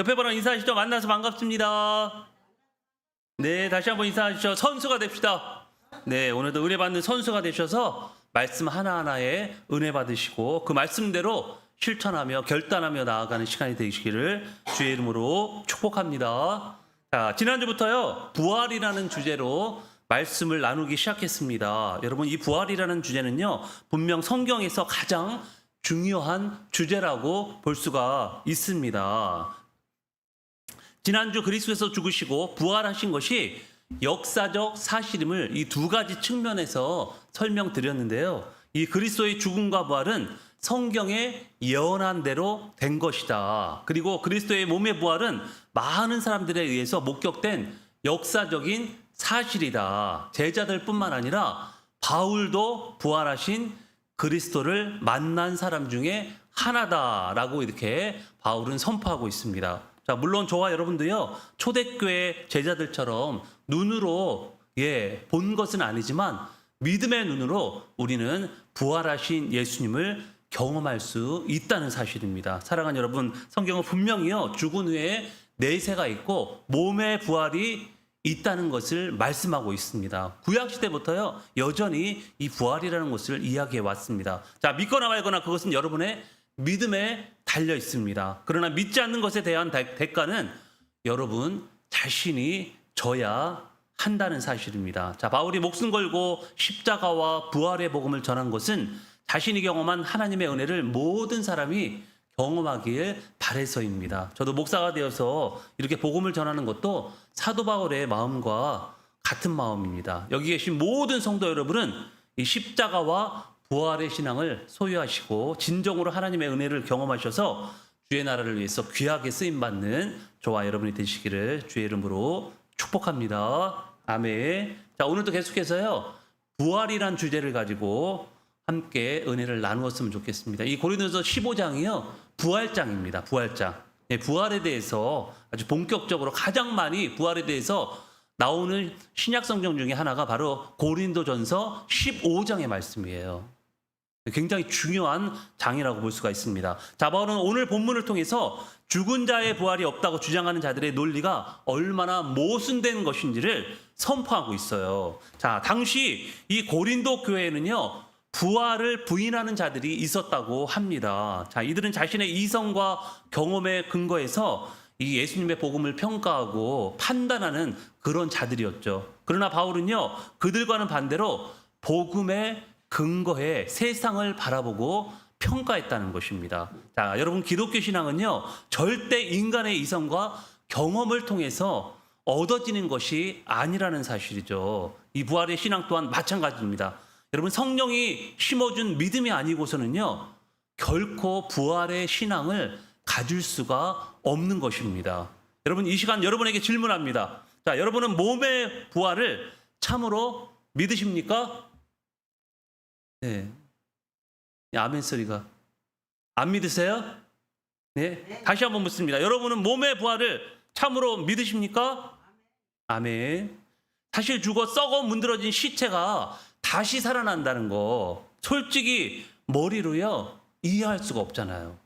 옆에 분랑 인사하시죠. 만나서 반갑습니다. 네, 다시 한번 인사하시죠. 선수가 됩시다. 네, 오늘도 은혜 받는 선수가 되셔서 말씀 하나하나에 은혜 받으시고 그 말씀대로 실천하며 결단하며 나아가는 시간이 되시기를 주의 이름으로 축복합니다. 자, 지난주부터요, 부활이라는 주제로 말씀을 나누기 시작했습니다. 여러분, 이 부활이라는 주제는요, 분명 성경에서 가장 중요한 주제라고 볼 수가 있습니다. 지난주 그리스도에서 죽으시고 부활하신 것이 역사적 사실임을 이 두 가지 측면에서 설명드렸는데요. 이 그리스도의 죽음과 부활은 성경에 예언한 대로 된 것이다. 그리고 그리스도의 몸의 부활은 많은 사람들에 의해서 목격된 역사적인 사실이다. 제자들뿐만 아니라 바울도 부활하신 그리스도를 만난 사람 중에 하나다라고 이렇게 바울은 선포하고 있습니다. 자, 물론 저와 여러분도요, 초대교회 제자들처럼 눈으로 본 것은 아니지만 믿음의 눈으로 우리는 부활하신 예수님을 경험할 수 있다는 사실입니다. 사랑하는 여러분, 성경은 분명히요, 죽은 후에 내세가 있고 몸의 부활이 있다는 것을 말씀하고 있습니다. 구약시대부터요, 여전히 이 부활이라는 것을 이야기해 왔습니다. 자, 믿거나 말거나 그것은 여러분의 믿음에 달려 있습니다. 그러나 믿지 않는 것에 대한 대가는 여러분 자신이 져야 한다는 사실입니다. 자, 바울이 목숨 걸고 십자가와 부활의 복음을 전한 것은 자신이 경험한 하나님의 은혜를 모든 사람이 경험하기를 바래서입니다. 저도 목사가 되어서 이렇게 복음을 전하는 것도 사도 바울의 마음과 같은 마음입니다. 여기 계신 모든 성도 여러분은 이 십자가와 부활의 신앙을 소유하시고 진정으로 하나님의 은혜를 경험하셔서 주의 나라를 위해서 귀하게 쓰임받는 저와 여러분이 되시기를 주의 이름으로 축복합니다. 아멘. 자, 오늘도 계속해서요, 부활이란 주제를 가지고 함께 은혜를 나누었으면 좋겠습니다. 이 고린도서 15장이요, 부활장입니다. 부활장. 부활에 대해서 아주 본격적으로 가장 많이 부활에 대해서 나오는 신약 성경 중에 하나가 바로 고린도전서 15장의 말씀이에요. 굉장히 중요한 장이라고 볼 수가 있습니다. 자, 바울은 오늘 본문을 통해서 죽은 자의 부활이 없다고 주장하는 자들의 논리가 얼마나 모순된 것인지를 선포하고 있어요. 자, 당시 이 고린도 교회에는요, 부활을 부인하는 자들이 있었다고 합니다. 자, 이들은 자신의 이성과 경험에 근거해서 이 예수님의 복음을 평가하고 판단하는 그런 자들이었죠. 그러나 바울은요, 그들과는 반대로 복음의 근거에 세상을 바라보고 평가했다는 것입니다. 자, 여러분, 기독교 신앙은요, 절대 인간의 이성과 경험을 통해서 얻어지는 것이 아니라는 사실이죠. 이 부활의 신앙 또한 마찬가지입니다. 여러분, 성령이 심어준 믿음이 아니고서는요, 결코 부활의 신앙을 가질 수가 없는 것입니다. 여러분, 이 시간 여러분에게 질문합니다. 자, 여러분은 몸의 부활을 참으로 믿으십니까? 네. 아멘 소리가. 안 믿으세요? 네. 다시 한번 묻습니다. 여러분은 몸의 부활을 참으로 믿으십니까? 아멘. 사실 죽어 썩어 문드러진 시체가 다시 살아난다는 거, 솔직히 머리로요, 이해할 수가 없잖아요.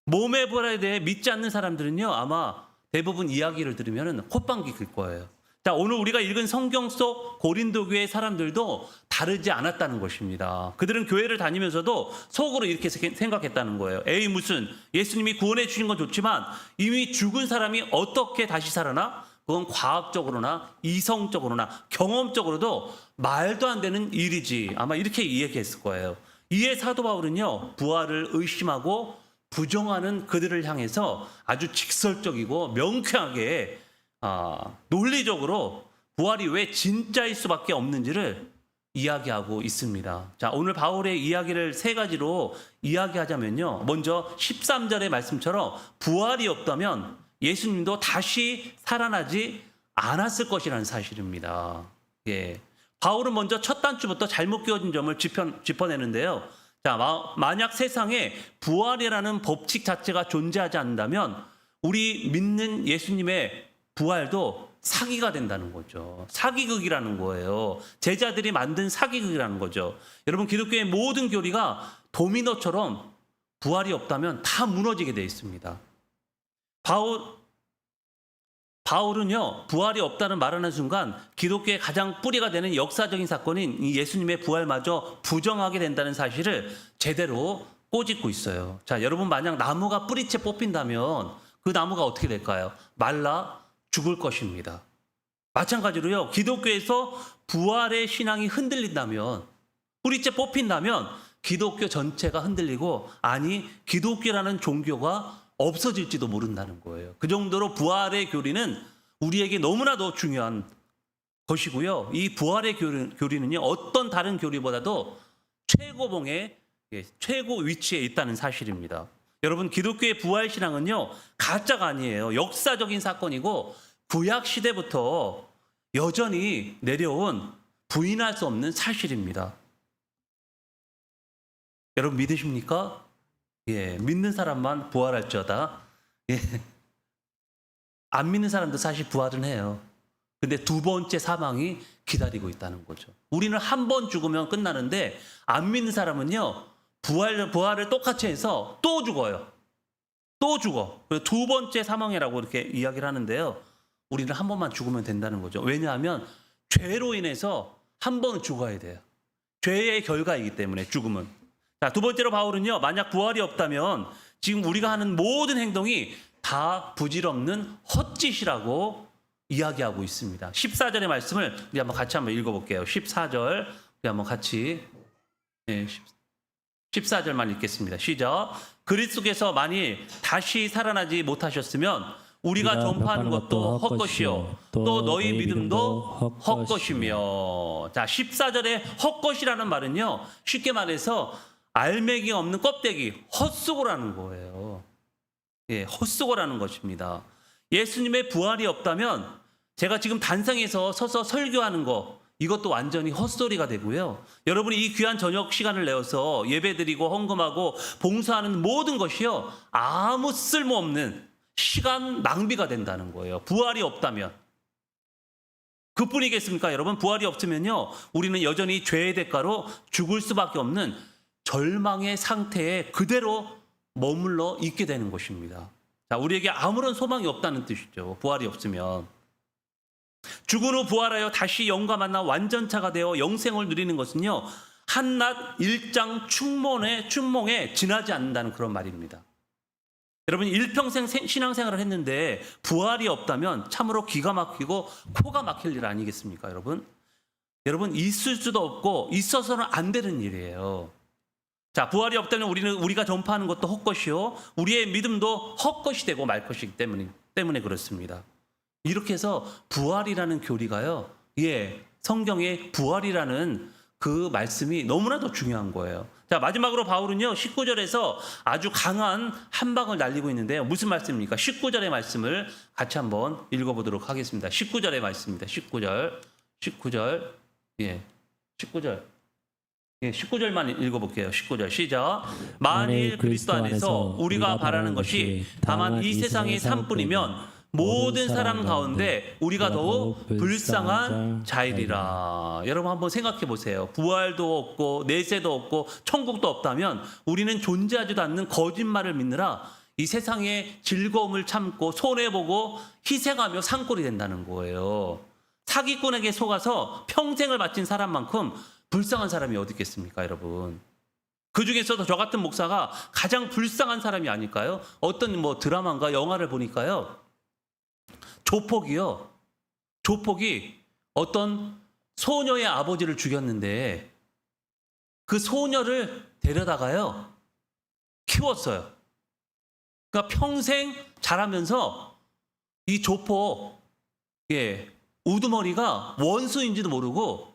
몸의 부활에 대해 믿지 않는 사람들은요, 아마 대부분 이야기를 들으면 콧방귀 낄 거예요. 자, 오늘 우리가 읽은 성경 속 고린도 교회 사람들도 다르지 않았다는 것입니다. 그들은 교회를 다니면서도 속으로 이렇게 생각했다는 거예요. 에이, 무슨 예수님이 구원해 주신 건 좋지만 이미 죽은 사람이 어떻게 다시 살아나? 그건 과학적으로나 이성적으로나 경험적으로도 말도 안 되는 일이지. 아마 이렇게 이야기했을 거예요. 이에 사도 바울은요, 부활을 의심하고 부정하는 그들을 향해서 아주 직설적이고 명쾌하게 논리적으로 부활이 왜 진짜일 수밖에 없는지를 이야기하고 있습니다. 자, 오늘 바울의 이야기를 세 가지로 이야기하자면요, 먼저 13절의 말씀처럼 부활이 없다면 예수님도 다시 살아나지 않았을 것이라는 사실입니다. 예. 바울은 먼저 첫 단추부터 잘못 끼워진 점을 짚어내는데요. 자, 만약 세상에 부활이라는 법칙 자체가 존재하지 않는다면 우리 믿는 예수님의 부활도 사기가 된다는 거죠. 사기극이라는 거예요. 제자들이 만든 사기극이라는 거죠. 여러분, 기독교의 모든 교리가 도미노처럼 부활이 없다면 다 무너지게 되어 있습니다. 바울은요, 부활이 없다는 말하는 순간 기독교의 가장 뿌리가 되는 역사적인 사건인 이 예수님의 부활마저 부정하게 된다는 사실을 제대로 꼬집고 있어요. 자, 여러분, 만약 나무가 뿌리채 뽑힌다면 그 나무가 어떻게 될까요? 말라 죽을 것입니다. 마찬가지로요, 기독교에서 부활의 신앙이 흔들린다면, 뿌리채 뽑힌다면 기독교 전체가 흔들리고, 아니, 기독교라는 종교가 없어질지도 모른다는 거예요. 그 정도로 부활의 교리는 우리에게 너무나도 중요한 것이고요. 이 부활의 교리는요, 어떤 다른 교리보다도 최고봉의 최고 위치에 있다는 사실입니다. 여러분, 기독교의 부활 신앙은요, 가짜가 아니에요. 역사적인 사건이고 구약 시대부터 여전히 내려온 부인할 수 없는 사실입니다. 여러분, 믿으십니까? 예, 믿는 사람만 부활할지어다. 예. 안 믿는 사람도 사실 부활은 해요. 근데 두 번째 사망이 기다리고 있다는 거죠. 우리는 한 번 죽으면 끝나는데, 안 믿는 사람은요, 부활을 똑같이 해서 또 죽어요. 또 죽어. 그래서 두 번째 사망이라고 이렇게 이야기를 하는데요. 우리는 한 번만 죽으면 된다는 거죠. 왜냐하면 죄로 인해서 한 번은 죽어야 돼요. 죄의 결과이기 때문에, 죽음은. 자, 두 번째로 바울은요, 만약 부활이 없다면 지금 우리가 하는 모든 행동이 다 부질없는 헛짓이라고 이야기하고 있습니다. 14절의 말씀을 우리 한번 같이 한번 읽어볼게요. 14절 우리 한번 같이 14절만 읽겠습니다. 시작. 그리스도께서 만일 다시 살아나지 못하셨으면 우리가 전파하는 것도 헛것이요 또 너희 믿음도 헛것이며. 자, 14절에 헛것이라는 말은요, 쉽게 말해서 알맹이가 없는 껍데기, 헛수고라는 거예요. 예, 헛수고라는 것입니다. 예수님의 부활이 없다면 제가 지금 단상에서 서서 설교하는 거, 이것도 완전히 헛소리가 되고요. 여러분이 이 귀한 저녁 시간을 내어서 예배드리고 헌금하고 봉사하는 모든 것이요, 아무 쓸모없는 시간 낭비가 된다는 거예요. 부활이 없다면. 그뿐이겠습니까, 여러분? 부활이 없으면요, 우리는 여전히 죄의 대가로 죽을 수밖에 없는 절망의 상태에 그대로 머물러 있게 되는 것입니다. 자, 우리에게 아무런 소망이 없다는 뜻이죠. 부활이 없으면. 죽은 후 부활하여 다시 영과 만나 완전차가 되어 영생을 누리는 것은요, 한낱 일장 춘몽에 지나지 않는다는 그런 말입니다. 여러분, 일평생 신앙생활을 했는데 부활이 없다면 참으로 기가 막히고 코가 막힐 일 아니겠습니까, 여러분? 여러분, 있을 수도 없고 있어서는 안 되는 일이에요. 자, 부활이 없다면 우리가 전파하는 것도 헛것이요, 우리의 믿음도 헛것이 되고 말 것이기 때문에 그렇습니다. 이렇게 해서 부활이라는 교리가요, 예, 성경의 부활이라는 그 말씀이 너무나도 중요한 거예요. 자, 마지막으로 바울은요, 19절에서 아주 강한 한방을 날리고 있는데요. 무슨 말씀입니까? 19절의 말씀을 같이 한번 읽어보도록 하겠습니다. 19절의 말씀입니다. 19절. 예, 19절. 예, 19절만 읽어볼게요. 19절 시작. 만일 그리스도 안에서 우리가 바라는 것이 다만 이 세상의 삶뿐이면 모든 사람 가운데 우리가 더욱 불쌍한 자이리라. 여러분, 한번 생각해 보세요. 부활도 없고 내세도 없고 천국도 없다면 우리는 존재하지도 않는 거짓말을 믿느라 이 세상의 즐거움을 참고 손해보고 희생하며 산꼴이 된다는 거예요. 사기꾼에게 속아서 평생을 바친 사람만큼 불쌍한 사람이 어디 있겠습니까, 여러분? 그 중에서도 저 같은 목사가 가장 불쌍한 사람이 아닐까요? 어떤 드라마인가 영화를 보니까요, 조폭이 어떤 소녀의 아버지를 죽였는데 그 소녀를 데려다가요, 키웠어요. 그러니까 평생 자라면서 이 조폭, 예, 우두머리가 원수인지도 모르고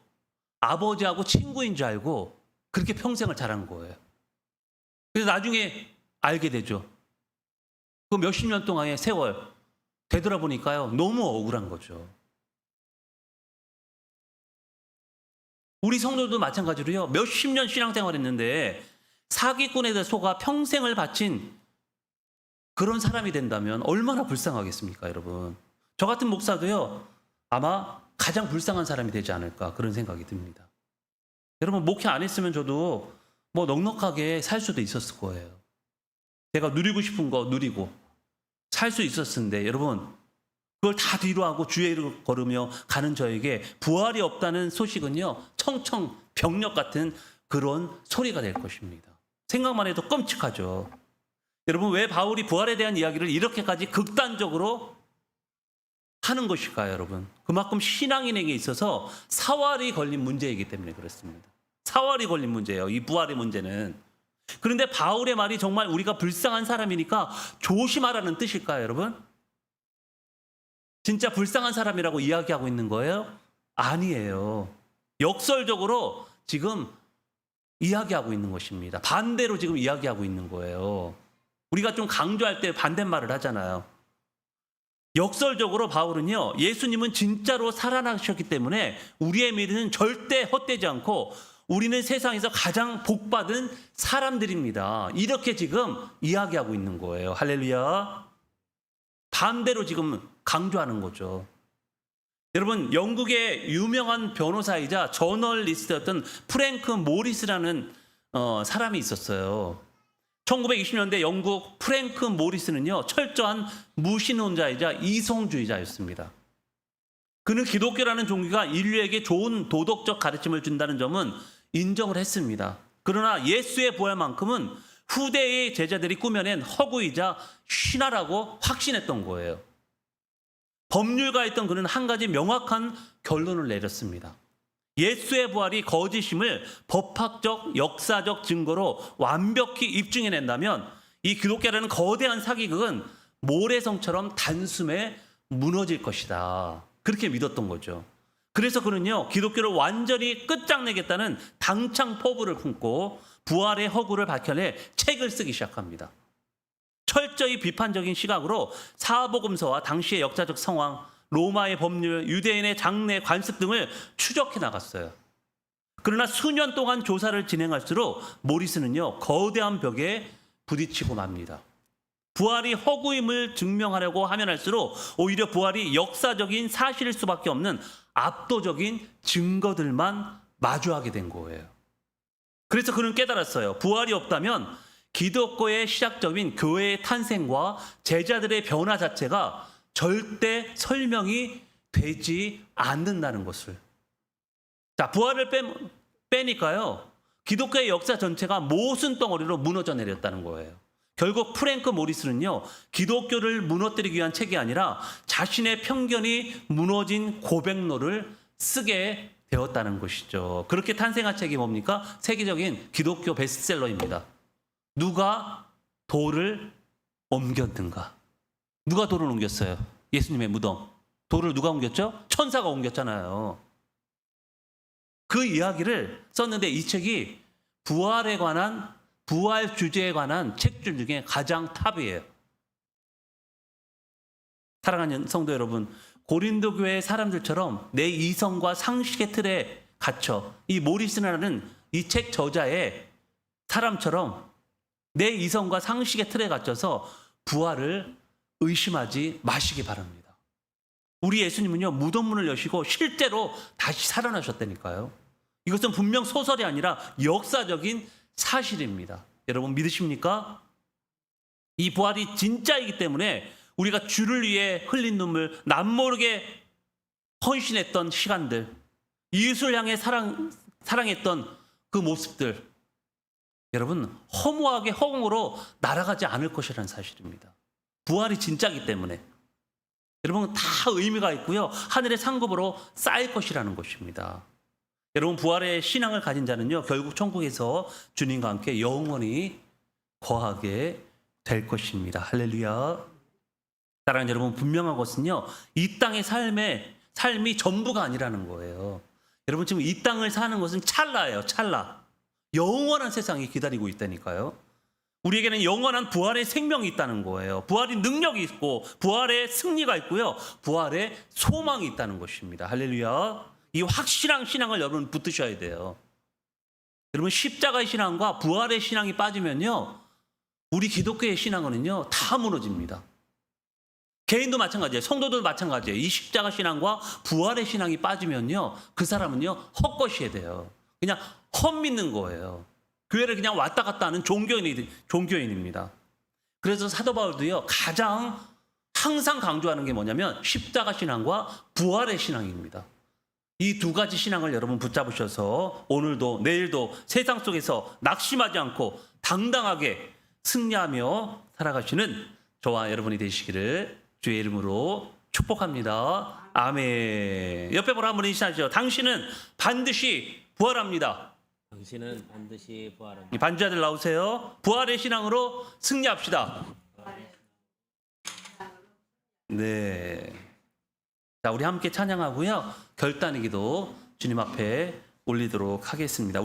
아버지하고 친구인 줄 알고 그렇게 평생을 자란 거예요. 그래서 나중에 알게 되죠. 그 몇십 년 동안의 세월 되돌아보니까요, 너무 억울한 거죠. 우리 성도들도 마찬가지로요, 몇십 년 신앙생활 했는데 사기꾼에 속아 평생을 바친 그런 사람이 된다면 얼마나 불쌍하겠습니까, 여러분? 저 같은 목사도요, 아마 가장 불쌍한 사람이 되지 않을까, 그런 생각이 듭니다. 여러분, 목회 안 했으면 저도 넉넉하게 살 수도 있었을 거예요. 제가 누리고 싶은 거 누리고, 살 수 있었는데 여러분 그걸 다 뒤로 하고 주의 이름을 걸으며 가는 저에게 부활이 없다는 소식은요 청청병력 같은 그런 소리가 될 것입니다. 생각만 해도 끔찍하죠. 여러분 왜 바울이 부활에 대한 이야기를 이렇게까지 극단적으로 하는 것일까요, 여러분? 그만큼 신앙인에게 있어서 사활이 걸린 문제이기 때문에 그렇습니다. 사활이 걸린 문제예요, 이 부활의 문제는. 그런데 바울의 말이 정말 우리가 불쌍한 사람이니까 조심하라는 뜻일까요, 여러분? 진짜 불쌍한 사람이라고 이야기하고 있는 거예요? 아니에요. 역설적으로 지금 이야기하고 있는 것입니다. 반대로 지금 이야기하고 있는 거예요. 우리가 좀 강조할 때 반대말을 하잖아요. 역설적으로 바울은요, 예수님은 진짜로 살아나셨기 때문에 우리의 믿음은 절대 헛되지 않고 우리는 세상에서 가장 복받은 사람들입니다. 이렇게 지금 이야기하고 있는 거예요. 할렐루야. 반대로 지금 강조하는 거죠. 여러분, 영국의 유명한 변호사이자 저널리스트였던 프랭크 모리스라는 사람이 있었어요. 1920년대 영국 프랭크 모리스는요, 철저한 무신론자이자 이성주의자였습니다. 그는 기독교라는 종교가 인류에게 좋은 도덕적 가르침을 준다는 점은 인정을 했습니다. 그러나 예수의 부활만큼은 후대의 제자들이 꾸며낸 허구이자 신화라고 확신했던 거예요. 법률가였던 그는 한 가지 명확한 결론을 내렸습니다. 예수의 부활이 거짓임을 법학적, 역사적 증거로 완벽히 입증해낸다면 이 기독교라는 거대한 사기극은 모래성처럼 단숨에 무너질 것이다. 그렇게 믿었던 거죠. 그래서 그는요, 기독교를 완전히 끝장내겠다는 당창 포부를 품고 부활의 허구를 밝혀내 책을 쓰기 시작합니다. 철저히 비판적인 시각으로 사복음서와 당시의 역사적 상황, 로마의 법률, 유대인의 장례, 관습 등을 추적해 나갔어요. 그러나 수년 동안 조사를 진행할수록 모리스는요, 거대한 벽에 부딪히고 맙니다. 부활이 허구임을 증명하려고 하면 할수록 오히려 부활이 역사적인 사실일 수밖에 없는 압도적인 증거들만 마주하게 된 거예요. 그래서 그는 깨달았어요. 부활이 없다면 기독교의 시작점인 교회의 탄생과 제자들의 변화 자체가 절대 설명이 되지 않는다는 것을. 자, 부활을 빼니까요, 기독교의 역사 전체가 모순 덩어리로 무너져 내렸다는 거예요. 결국 프랭크 모리스는요, 기독교를 무너뜨리기 위한 책이 아니라 자신의 편견이 무너진 고백로를 쓰게 되었다는 것이죠. 그렇게 탄생한 책이 뭡니까? 세계적인 기독교 베스트셀러입니다. 누가 돌을 옮겼는가? 누가 돌을 옮겼어요? 예수님의 무덤. 돌을 누가 옮겼죠? 천사가 옮겼잖아요. 그 이야기를 썼는데 이 책이 부활에 관한, 부활 주제에 관한 책들 중에 가장 탑이에요. 사랑하는 성도 여러분, 고린도 교회 사람들처럼 내 이성과 상식의 틀에 갇혀 이 모리스라는 이 책 저자의 사람처럼 내 이성과 상식의 틀에 갇혀서 부활을 의심하지 마시기 바랍니다. 우리 예수님은요, 무덤문을 여시고 실제로 다시 살아나셨다니까요. 이것은 분명 소설이 아니라 역사적인 사실입니다. 여러분 믿으십니까? 이 부활이 진짜이기 때문에 우리가 주를 위해 흘린 눈물, 남모르게 헌신했던 시간들, 이웃을 향해 사랑했던 그 모습들, 여러분 허무하게 허공으로 날아가지 않을 것이라는 사실입니다. 부활이 진짜이기 때문에 여러분 다 의미가 있고요, 하늘의 상급으로 쌓일 것이라는 것입니다. 여러분 부활의 신앙을 가진 자는요, 결국 천국에서 주님과 함께 영원히 거하게 될 것입니다. 할렐루야. 사랑하는 여러분, 분명한 것은요, 이 땅의 삶이 전부가 아니라는 거예요. 여러분 지금 이 땅을 사는 것은 찰나예요. 찰나. 영원한 세상이 기다리고 있다니까요. 우리에게는 영원한 부활의 생명이 있다는 거예요. 부활의 능력이 있고 부활의 승리가 있고요, 부활의 소망이 있다는 것입니다. 할렐루야. 이 확실한 신앙을 여러분 붙드셔야 돼요. 여러분 십자가의 신앙과 부활의 신앙이 빠지면요, 우리 기독교의 신앙은요 다 무너집니다. 개인도 마찬가지예요. 성도도 마찬가지예요. 이 십자가 신앙과 부활의 신앙이 빠지면요, 그 사람은요 헛것이야 돼요. 그냥 헛믿는 거예요. 교회를 그냥 왔다 갔다 하는 종교인입니다. 그래서 사도 바울도요, 가장 항상 강조하는 게 뭐냐면 십자가 신앙과 부활의 신앙입니다. 이 두 가지 신앙을 여러분 붙잡으셔서 오늘도 내일도 세상 속에서 낙심하지 않고 당당하게 승리하며 살아가시는 저와 여러분이 되시기를 주의 이름으로 축복합니다. 아멘. 옆에 보라 한번 인사하시죠. 당신은 반드시 부활합니다. 당신은 반드시 부활합니다. 이 반주자들 나오세요. 부활의 신앙으로 승리합시다. 네. 자, 우리 함께 찬양하고요. 결단의 기도 주님 앞에 올리도록 하겠습니다.